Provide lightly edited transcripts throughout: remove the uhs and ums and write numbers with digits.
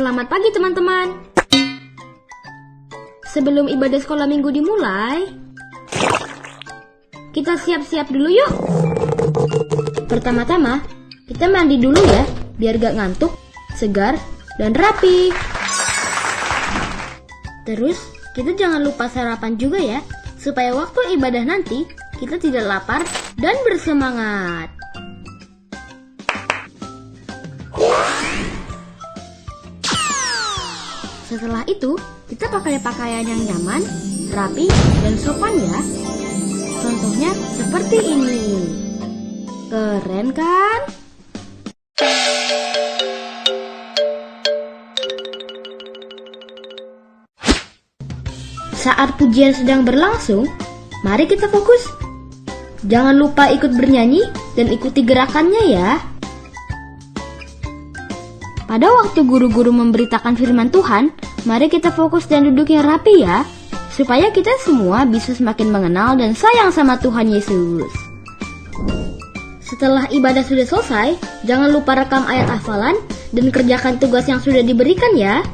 Selamat pagi teman-teman. Sebelum ibadah sekolah minggu dimulai, kita siap-siap dulu yuk. Pertama-tama, kita mandi dulu ya, biar gak ngantuk, segar, dan rapi. Terus, kita jangan lupa sarapan juga ya, supaya waktu ibadah nanti, kita tidak lapar dan bersemangat. Setelah itu, kita pakai pakaian yang nyaman, rapi, dan sopan ya. Contohnya seperti ini. Keren kan? Saat pujian sedang berlangsung, mari kita fokus. Jangan lupa ikut bernyanyi dan ikuti gerakannya ya. Pada waktu guru-guru memberitakan firman Tuhan, mari kita fokus dan duduk yang rapi ya, supaya kita semua bisa semakin mengenal dan sayang sama Tuhan Yesus. Setelah ibadah sudah selesai, jangan lupa rekam ayat hafalan dan kerjakan tugas yang sudah diberikan ya.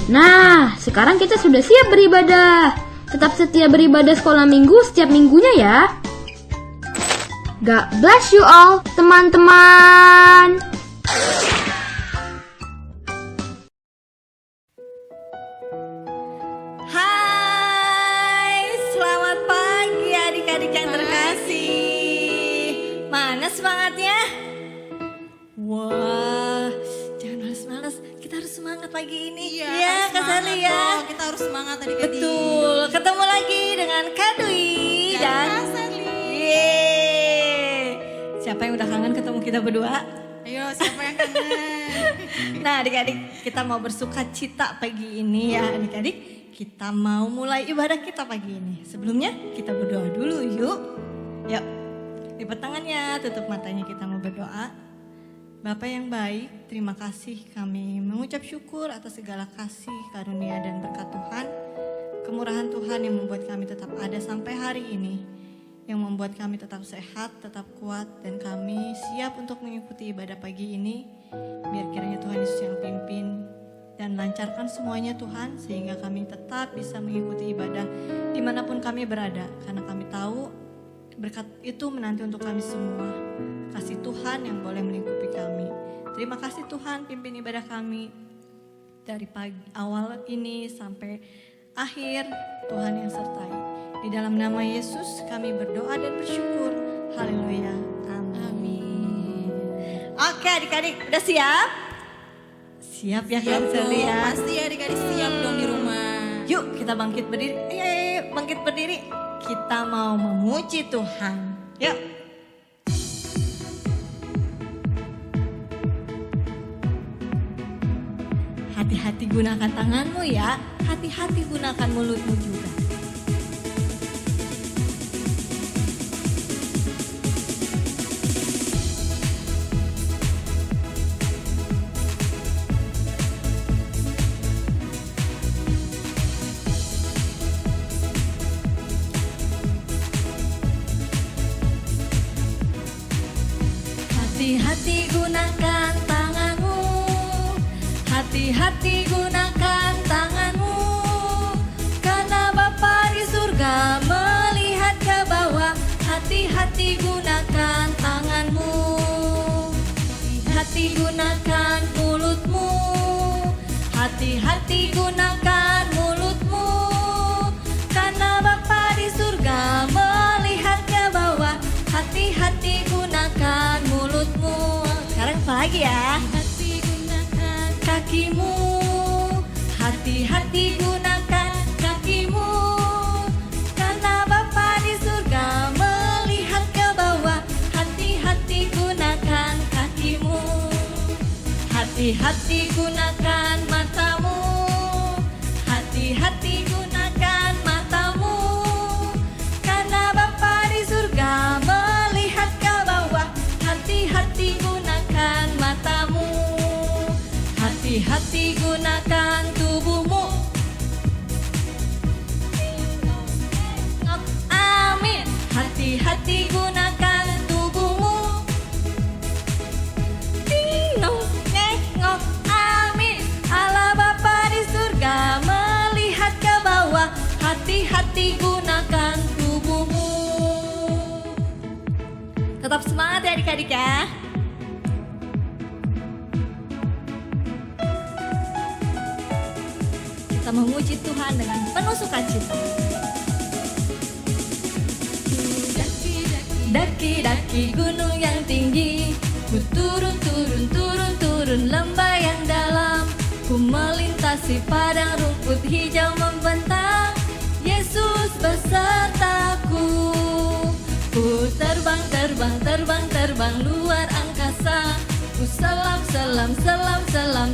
Nah, sekarang kita sudah siap beribadah. Tetap setia beribadah sekolah minggu setiap minggunya ya. God bless you all, teman-teman. Hai, selamat pagi adik-adik yang terkasih. Mana semangatnya? Wah, jangan males-males. Kita harus semangat pagi ini. Iya, Kak Sally ya. Kita harus semangat adik-adik. Betul. Ketemu lagi dengan Kak Dwi dan Kak Sally. Yeay. Siapa yang udah kangen ketemu kita berdua? Ayo, siapa yang kangen? Nah adik-adik, kita mau bersuka cita pagi ini ya adik-adik. Kita mau mulai ibadah kita pagi ini. Sebelumnya kita berdoa dulu yuk. Yuk, lipat tangannya, tutup matanya, kita mau berdoa. Bapa yang baik, terima kasih, kami mengucap syukur atas segala kasih, karunia dan berkat Tuhan. Kemurahan Tuhan yang membuat kami tetap ada sampai hari ini, yang membuat kami tetap sehat, tetap kuat, dan kami siap untuk mengikuti ibadah pagi ini. Biar kiranya Tuhan Yesus yang pimpin dan lancarkan semuanya Tuhan, sehingga kami tetap bisa mengikuti ibadah dimanapun kami berada. Karena kami tahu berkat itu menanti untuk kami semua. Kasih Tuhan yang boleh melingkupi kami. Terima kasih Tuhan, pimpin ibadah kami dari pagi awal ini sampai akhir. Tuhan yang sertai. Di dalam nama Yesus kami berdoa dan bersyukur. Haleluya. Amin. Oke adik-adik, udah siap? Siap ya Siap Kak dong, Sally ya? pasti adik-adik siap dong di rumah. Yuk kita bangkit berdiri. Ayo, bangkit berdiri. Kita mau memuji Tuhan. Yuk. Hati-hati gunakan tanganmu ya. Hati-hati gunakan mulutmu juga. Hati-hati gunakan tanganmu, hati-hati gunakan tanganmu, karena Bapa di surga melihat ke bawah. Hati-hati gunakan tanganmu, hati-hati gunakan mulutmu, hati-hati gunakan mulutmu, karena Bapa di surga melihat ke bawah. Hati-hati gunakan mulutmu. Sekarang apa lagi ya? Hati gunakan kakimu. Hati-hati gunakan kakimu, karena Bapa di surga melihat ke bawah. Hati-hati gunakan kakimu. Hati-hati gunakan matamu. Hati-hati gunakan matamu, karena Bapa di surga melihat ke bawah. Hati-hati gunakan matamu. Hati-hati gunakan tubuhmu. Amin. Hati-hati gunakan tubuhmu. Ding dong, nengok. Tetap semangat ya adik-adik ya. Kita memuji Tuhan dengan penuh sukacita. Daki-daki gunung yang tinggi, ku turun lembah yang dalam, ku melintasi padang rumput hijau membentang, Yesus besertaku. Ku terbang luar angkasa, ku selam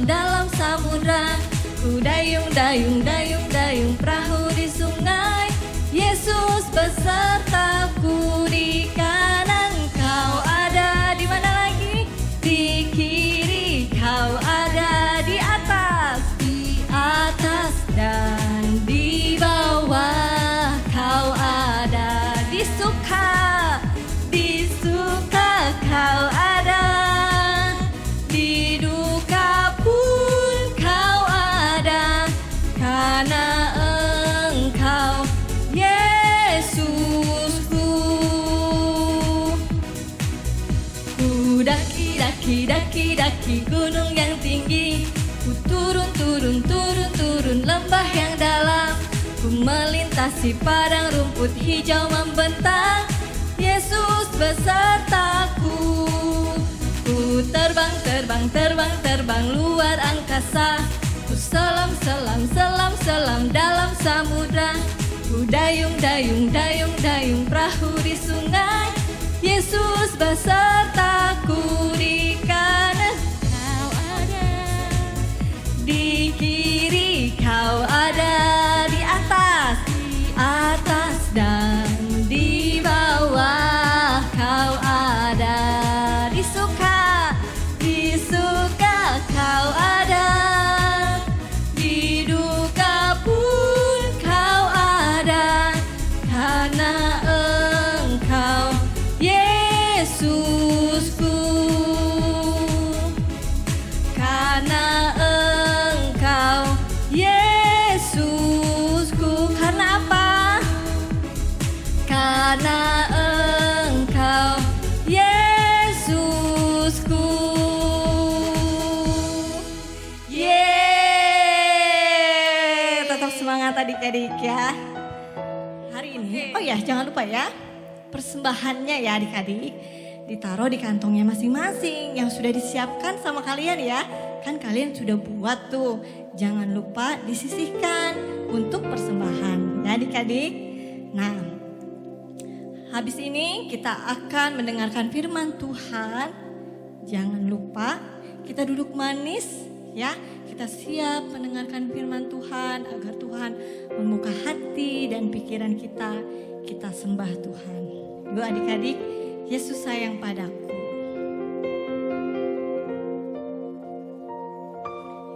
dalam samudra, ku dayung perahu di sungai, Yesus besertaku. Di kanan kau ada, di mana lagi? Di kiri kau ada, di atas dan di bawah kau ada. Di suka kau ada, di duka pun kau ada, karena Engkau Yesusku. Ku daki gunung yang tinggi, ku turun lembah yang dalam, ku melintasi padang rumput hijau membentang, Yesus besertaku. Ku terbang luar angkasa, ku selam dalam samudra, ku dayung perahu di sungai, Yesus besertaku. Di kanan kau ada, di kiri kau ada, di atas dan di bawah kau ada. Di suka kau ada, di duka pun kau ada, karena Engkau Yesusku. Karena Engkau Yesusku. Karena apa? Karena Engkau Yesusku. Yeay, tetap semangat adik-adik ya. Hari ini, oh ya jangan lupa ya, persembahannya ya adik-adik ditaruh di kantongnya masing-masing yang sudah disiapkan sama kalian ya. Kan kalian sudah buat tuh, jangan lupa disisihkan untuk persembahan ya adik-adik. Nah, habis ini kita akan mendengarkan firman Tuhan. Jangan lupa kita duduk manis ya. Kita siap mendengarkan firman Tuhan agar Tuhan membuka hati dan pikiran kita. Kita sembah Tuhan. Yuk adik-adik, Yesus sayang padaku.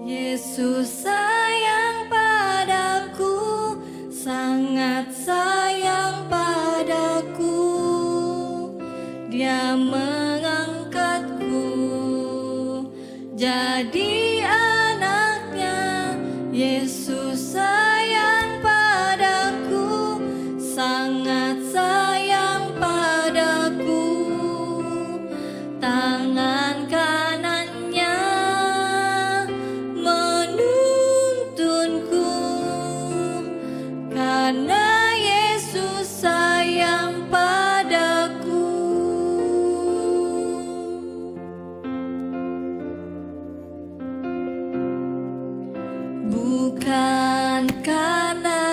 Yesus sayang padaku, sangat sayang padaku. Dia mengangkatku jadi anaknya. Yesus sayang padaku, sangat sayang padaku. Tangan kanannya menuntunku, karena Yesus sayang padaku. Bukan karena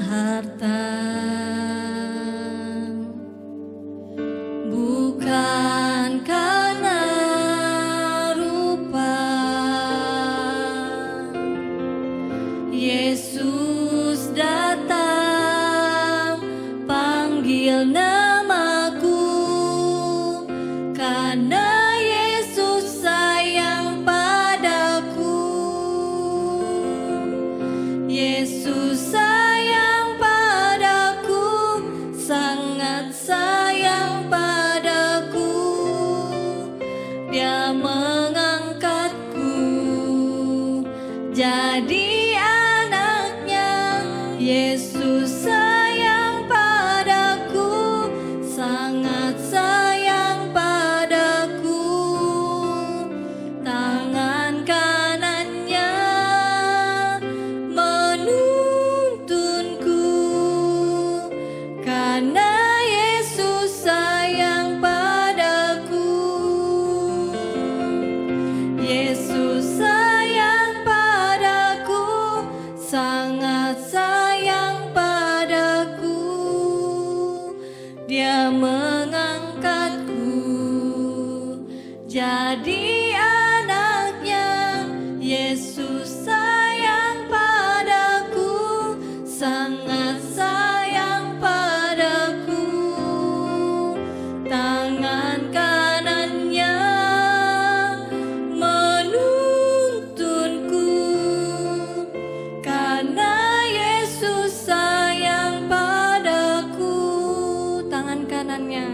harta, bukan karena rupa, Yesus datang panggil namaku, karena Yesus sayang padaku. Yesus sayang padaku, sangat sayang padaku. Dia mengangkatku jadi anaknya. Yesus sayang padaku, sangat sayang menjadi anaknya. Yesus sayang padaku, sangat sayang padaku. Tangan kanannya menuntunku, karena Yesus sayang padaku. Tangan kanannya,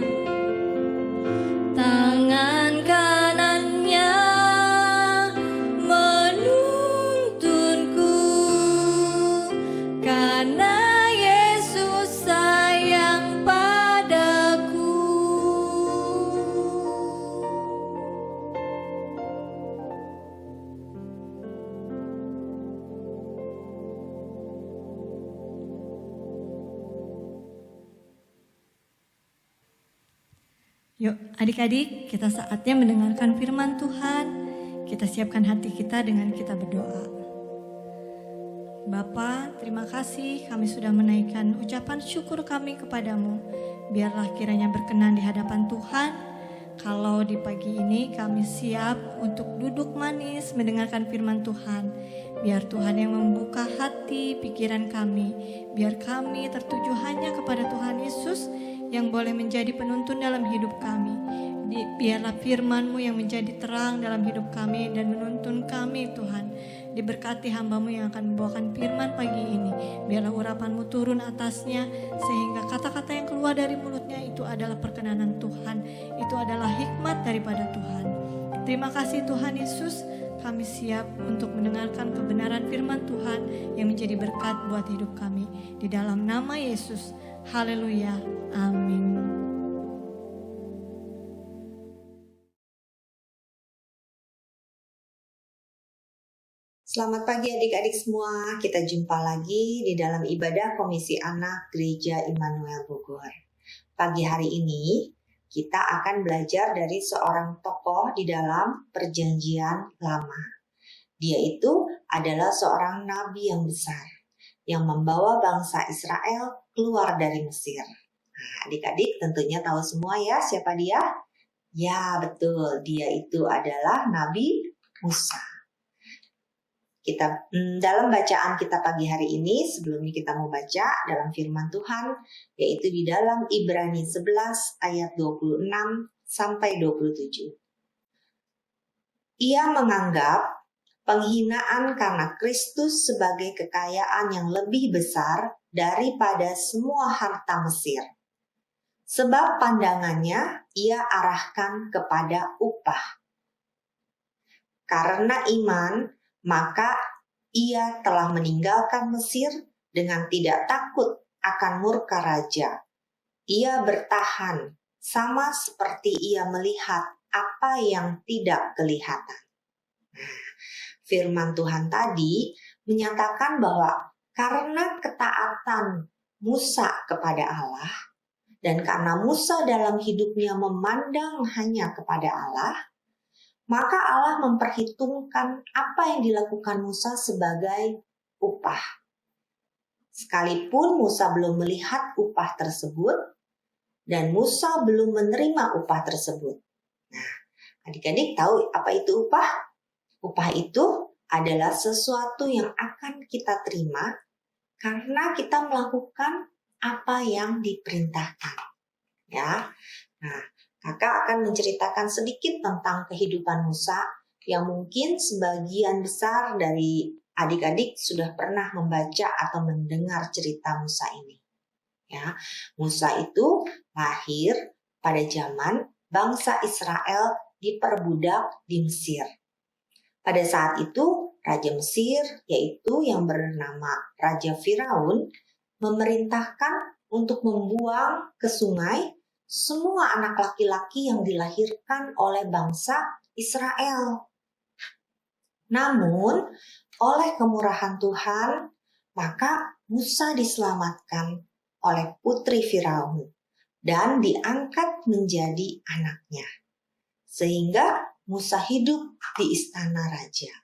tangan kanannya menuntunku, karena Yesus sayang padaku. Yuk adik-adik, kita saatnya mendengarkan firman Tuhan. Kita siapkan hati kita dengan kita berdoa. Bapa, terima kasih kami sudah menaikkan ucapan syukur kami kepadamu. Biarlah kiranya berkenan di hadapan Tuhan. Kalau di pagi ini kami siap untuk duduk manis mendengarkan firman Tuhan. Biar Tuhan yang membuka hati pikiran kami. Biar kami tertuju hanya kepada Tuhan Yesus yang boleh menjadi penuntun dalam hidup kami. Biarlah firman-Mu yang menjadi terang dalam hidup kami dan menuntun kami Tuhan. Diberkati hamba-Mu yang akan membawakan firman pagi ini. Biarlah urapan-Mu turun atasnya, sehingga kata-kata yang keluar dari mulutnya itu adalah perkenanan Tuhan. Itu adalah hikmat daripada Tuhan. Terima kasih Tuhan Yesus. Kami siap untuk mendengarkan kebenaran firman Tuhan yang menjadi berkat buat hidup kami. Di dalam nama Yesus. Haleluya. Amin. Selamat pagi adik-adik semua, kita jumpa lagi di dalam ibadah Komisi Anak Gereja Immanuel Bogor. Pagi hari ini kita akan belajar dari seorang tokoh di dalam Perjanjian Lama. Dia itu adalah seorang nabi yang besar yang membawa bangsa Israel keluar dari Mesir. Nah, adik-adik tentunya tahu semua ya siapa dia? Ya betul, dia itu adalah Nabi Musa. Dalam bacaan kita pagi hari ini, sebelumnya kita mau baca dalam firman Tuhan, yaitu di dalam Ibrani 11 ayat 26 sampai 27. Ia menganggap penghinaan karena Kristus sebagai kekayaan yang lebih besar daripada semua harta Mesir. Sebab pandangannya ia arahkan kepada upah. Karena iman, maka ia telah meninggalkan Mesir dengan tidak takut akan murka raja. Ia bertahan sama seperti ia melihat apa yang tidak kelihatan. Firman Tuhan tadi menyatakan bahwa karena ketaatan Musa kepada Allah dan karena Musa dalam hidupnya memandang hanya kepada Allah, maka Allah memperhitungkan apa yang dilakukan Musa sebagai upah. Sekalipun Musa belum melihat upah tersebut dan Musa belum menerima upah tersebut. Nah, adik-adik tahu apa itu upah? Upah itu adalah sesuatu yang akan kita terima karena kita melakukan apa yang diperintahkan. Ya. Nah, Kakak akan menceritakan sedikit tentang kehidupan Musa yang mungkin sebagian besar dari adik-adik sudah pernah membaca atau mendengar cerita Musa ini. Ya, Musa itu lahir pada zaman bangsa Israel diperbudak di Mesir. Pada saat itu, Raja Mesir, yaitu yang bernama Raja Firaun, memerintahkan untuk membuang ke sungai semua anak laki-laki yang dilahirkan oleh bangsa Israel. Namun, oleh kemurahan Tuhan, maka Musa diselamatkan oleh putri Firaun dan diangkat menjadi anaknya. Sehingga Musa hidup di istana raja.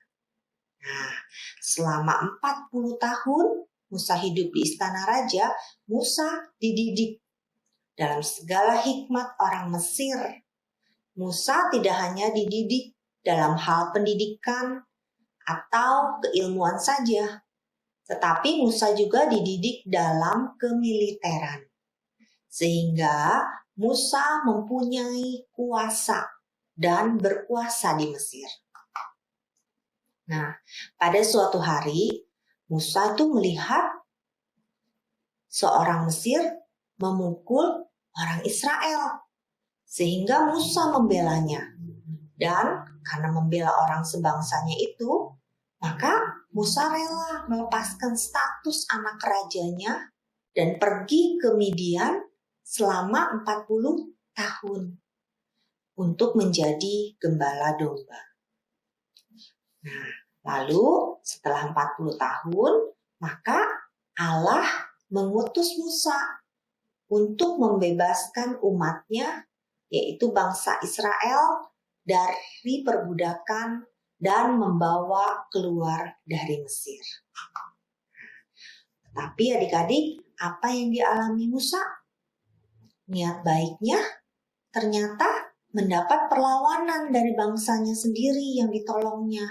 Nah, selama 40 tahun Musa hidup di istana raja, Musa dididik dalam segala hikmat orang Mesir. Musa tidak hanya dididik dalam hal pendidikan atau keilmuan saja, tetapi Musa juga dididik dalam kemiliteran. Sehingga Musa mempunyai kuasa dan berkuasa di Mesir. Nah, pada suatu hari Musa itu melihat seorang Mesir memukul orang Israel. Sehingga Musa membelanya. Dan karena membela orang sebangsanya itu, maka Musa rela melepaskan status anak rajanya dan pergi ke Midian selama 40 tahun untuk menjadi gembala domba. Nah, lalu setelah 40 tahun, maka Allah mengutus Musa untuk membebaskan umatnya, yaitu bangsa Israel, dari perbudakan dan membawa keluar dari Mesir. Tapi adik-adik, apa yang dialami Musa? Niat baiknya ternyata mendapat perlawanan dari bangsanya sendiri yang ditolongnya.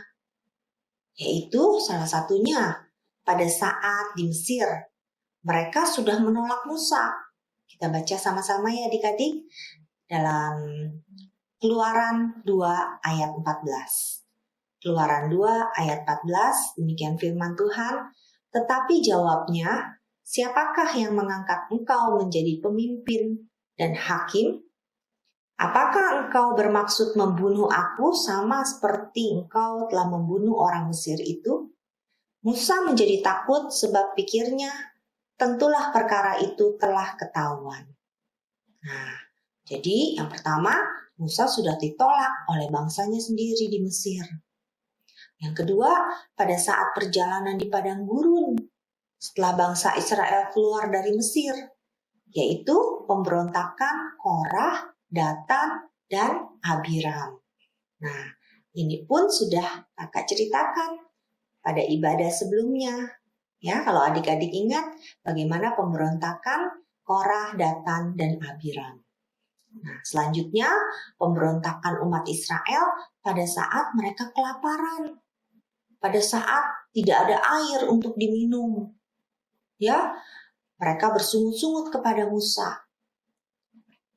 Yaitu salah satunya pada saat di Mesir, mereka sudah menolak Musa. Kita baca sama-sama ya adik-adik dalam Keluaran 2 ayat 14. Keluaran 2 ayat 14, demikian firman Tuhan. Tetapi jawabnya, siapakah yang mengangkat engkau menjadi pemimpin dan hakim? Apakah engkau bermaksud membunuh aku sama seperti engkau telah membunuh orang Mesir itu? Musa menjadi takut sebab pikirnya, tentulah perkara itu telah ketahuan. Nah, jadi yang pertama, Musa sudah ditolak oleh bangsanya sendiri di Mesir. Yang kedua, pada saat perjalanan di padang gurun, setelah bangsa Israel keluar dari Mesir, yaitu pemberontakan Korah, Datan, dan Abiram. Nah, ini pun sudah kakak ceritakan pada ibadah sebelumnya. Ya, kalau adik-adik ingat bagaimana pemberontakan Korah, Datan, dan Abiram. Nah, selanjutnya pemberontakan umat Israel pada saat mereka kelaparan. Pada saat tidak ada air untuk diminum. Ya, mereka bersungut-sungut kepada Musa.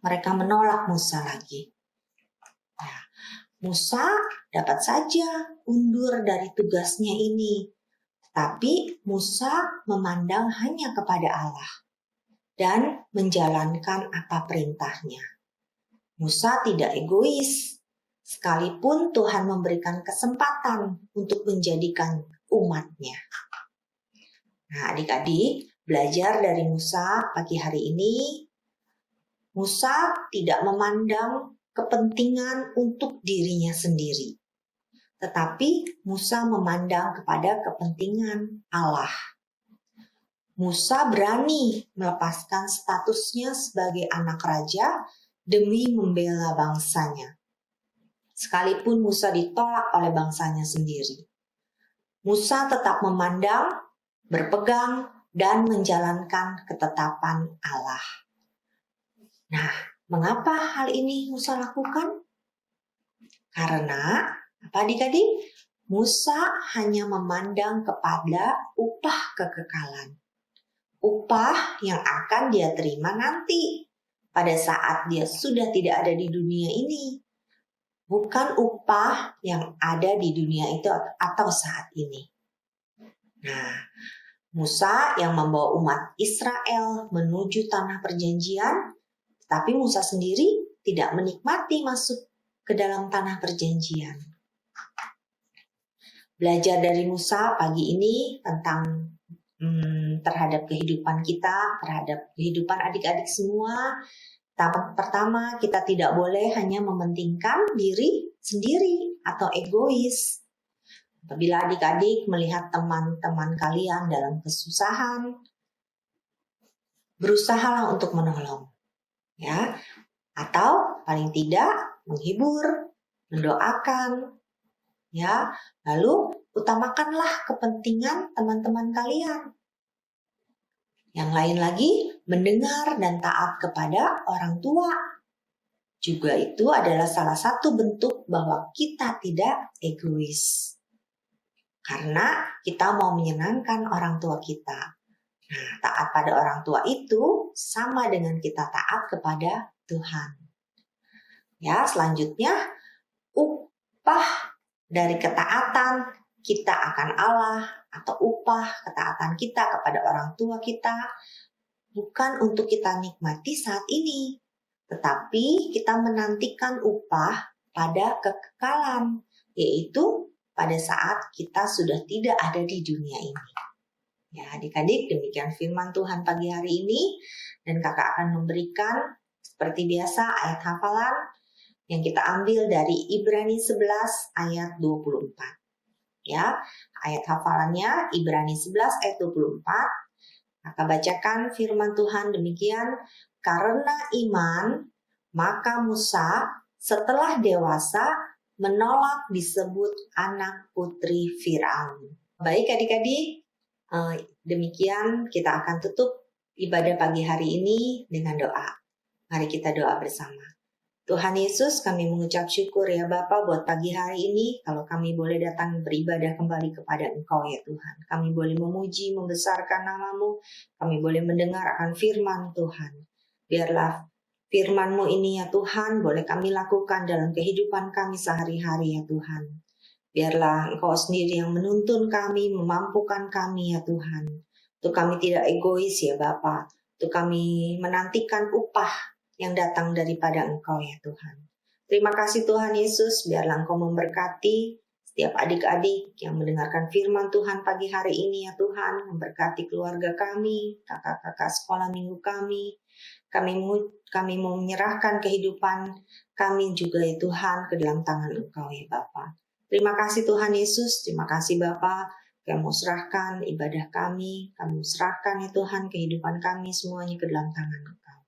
Mereka menolak Musa lagi. Nah, Musa dapat saja undur dari tugasnya ini. Tapi Musa memandang hanya kepada Allah dan menjalankan apa perintahnya. Musa tidak egois, sekalipun Tuhan memberikan kesempatan untuk menjadikan umatnya. Nah, adik-adik, belajar dari Musa pagi hari ini, Musa tidak memandang kepentingan untuk dirinya sendiri. Tetapi Musa memandang kepada kepentingan Allah. Musa berani melepaskan statusnya sebagai anak raja demi membela bangsanya. Sekalipun Musa ditolak oleh bangsanya sendiri. Musa tetap memandang, berpegang, dan menjalankan ketetapan Allah. Nah, mengapa hal ini Musa lakukan? Karena, apa adik-adik? Musa hanya memandang kepada upah kekekalan. Upah yang akan dia terima nanti pada saat dia sudah tidak ada di dunia ini. Bukan upah yang ada di dunia itu atau saat ini. Nah, Musa yang membawa umat Israel menuju tanah perjanjian, tapi Musa sendiri tidak menikmati masuk ke dalam tanah perjanjian. Belajar dari Musa pagi ini tentang terhadap kehidupan kita, terhadap kehidupan adik-adik semua. Pertama, kita tidak boleh hanya mementingkan diri sendiri atau egois. Apabila adik-adik melihat teman-teman kalian dalam kesusahan, berusahalah untuk menolong. Ya, atau paling tidak menghibur, mendoakan, ya, lalu utamakanlah kepentingan teman-teman kalian. Yang lain lagi, mendengar dan taat kepada orang tua. juga itu adalah salah satu bentuk bahwa kita tidak egois. Karena kita mau menyenangkan orang tua kita. Nah, taat pada orang tua itu sama dengan kita taat kepada Tuhan. Ya, selanjutnya upah dari ketaatan kita akan Allah atau upah ketaatan kita kepada orang tua kita bukan untuk kita nikmati saat ini, tetapi kita menantikan upah pada kekekalan, yaitu pada saat kita sudah tidak ada di dunia ini. Ya, adik-adik, demikian firman Tuhan pagi hari ini, dan kakak akan memberikan seperti biasa ayat hafalan yang kita ambil dari Ibrani 11 ayat 24. Ya, ayat hafalannya Ibrani 11 ayat 24. Maka bacakan firman Tuhan demikian, karena iman maka Musa setelah dewasa menolak disebut anak putri Firaun. Baik adik-adik, demikian kita akan tutup ibadah pagi hari ini dengan doa. Mari kita doa bersama. Tuhan Yesus, kami mengucap syukur ya Bapa buat pagi hari ini, kalau kami boleh datang beribadah kembali kepada Engkau ya Tuhan. Kami boleh memuji, membesarkan nama-Mu, kami boleh mendengar akan firman Tuhan. Biarlah firman-Mu ini ya Tuhan, boleh kami lakukan dalam kehidupan kami sehari-hari ya Tuhan. Biarlah Engkau sendiri yang menuntun kami, memampukan kami ya Tuhan. Untuk kami tidak egois ya Bapa, untuk kami menantikan upah yang datang daripada Engkau ya Tuhan. Terima kasih Tuhan Yesus, biarlah Engkau memberkati setiap adik-adik yang mendengarkan firman Tuhan pagi hari ini ya Tuhan, memberkati keluarga kami, kakak-kakak sekolah minggu kami. Kami mau menyerahkan kehidupan kami juga ya Tuhan ke dalam tangan Engkau ya Bapa. Terima kasih Tuhan Yesus, terima kasih Bapa. Kami mau serahkan ibadah kami mau serahkan ya Tuhan kehidupan kami semuanya ke dalam tangan Engkau.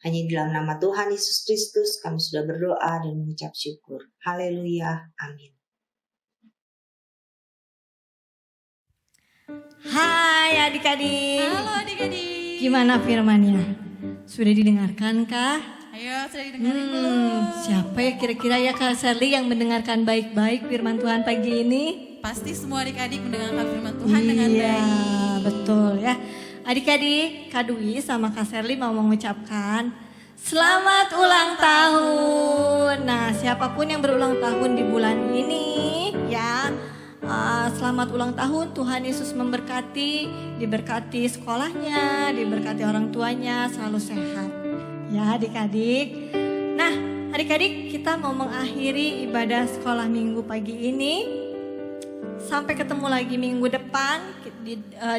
Hanya di dalam nama Tuhan Yesus Kristus kami sudah berdoa dan mengucap syukur. Haleluya. Amin. Hai adik-adik. Halo adik-adik. Gimana firmannya? Sudah didengarkan kah? Ayo, sudah didengarin belum? Siapa ya kira-kira ya Kak Sherly yang mendengarkan baik-baik firman Tuhan pagi ini? Pasti semua adik-adik mendengarkan firman Tuhan dengan baik. Iya, betul ya. Adik-adik, Kak Dwi sama Kak Sherly mau mengucapkan selamat ulang tahun. Nah, siapapun yang berulang tahun di bulan ini ya, selamat ulang tahun. Tuhan Yesus memberkati, diberkati sekolahnya, diberkati orang tuanya, selalu sehat. Ya adik-adik. Nah, adik-adik, kita mau mengakhiri ibadah sekolah minggu pagi ini. Sampai ketemu lagi minggu depan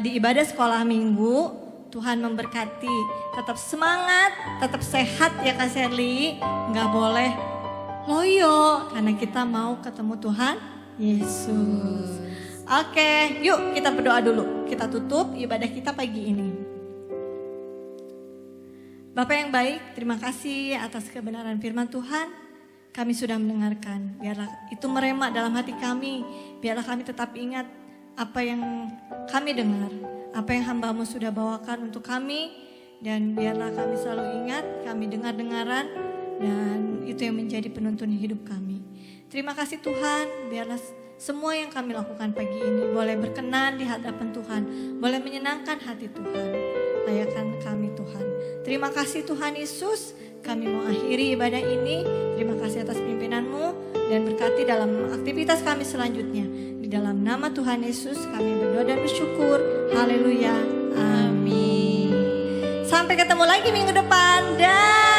di ibadah sekolah minggu. Tuhan memberkati. Tetap semangat, tetap sehat ya Kak Sherly. Nggak boleh loyo karena kita mau ketemu Tuhan Yesus. Oke, yuk kita berdoa dulu. Kita tutup ibadah kita pagi ini. Bapak yang baik, terima kasih atas kebenaran firman Tuhan. Kami sudah mendengarkan, biarlah itu meremak dalam hati kami. Biarlah kami tetap ingat apa yang kami dengar, apa yang hamba-Mu sudah bawakan untuk kami. Dan biarlah kami selalu ingat, kami dengar-dengaran, dan itu yang menjadi penuntun hidup kami. Terima kasih Tuhan, biarlah semua yang kami lakukan pagi ini boleh berkenan di hadapan Tuhan, boleh menyenangkan hati Tuhan. Layakan kami Tuhan. Terima kasih Tuhan Yesus, kami mau akhiri ibadah ini. Terima kasih atas pimpinan-Mu dan berkati dalam aktivitas kami selanjutnya. Di dalam nama Tuhan Yesus kami berdoa dan bersyukur. Haleluya. Amin. Sampai ketemu lagi minggu depan. Dah.